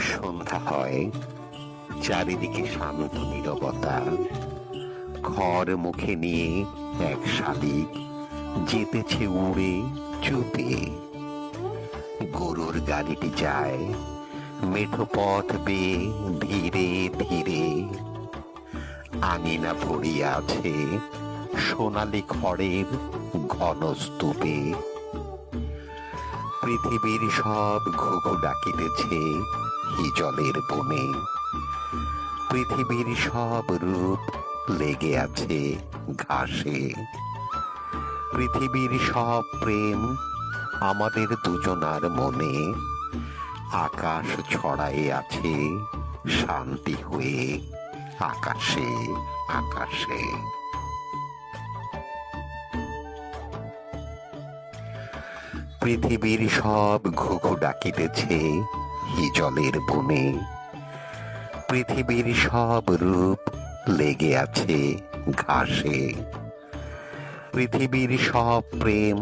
সন্ধ্যা হয়, চারিদিকে শান্ত নীরবতা। খড় মুখে নিয়ে এক শালিক যেতেছে উড়ে চুপে। গরুর গাড়িটি যায় মেঠো পথ বেয়ে ধীরে ধীরে। আঙিনা ভরিয়া আছে সোনালি খড়ের ঘন স্তূপে। পৃথিবীর সব ঘুঘু ডাকিতেছে হিজলের বনে। পৃথিবীর সব রূপ লেগে আছে ঘাসে। পৃথিবীর সব প্রেম আমাদের দুজনার মনে। আকাশ ছড়ায়ে আছে শান্তি হয়ে আকাশে আকাশে। পৃথিবীর সব ঘুঘু ডাকিতেছে হিজলের বনে। পৃথিবীর সব রূপ লেগে আছে ঘাসে। পৃথিবীর সব প্রেম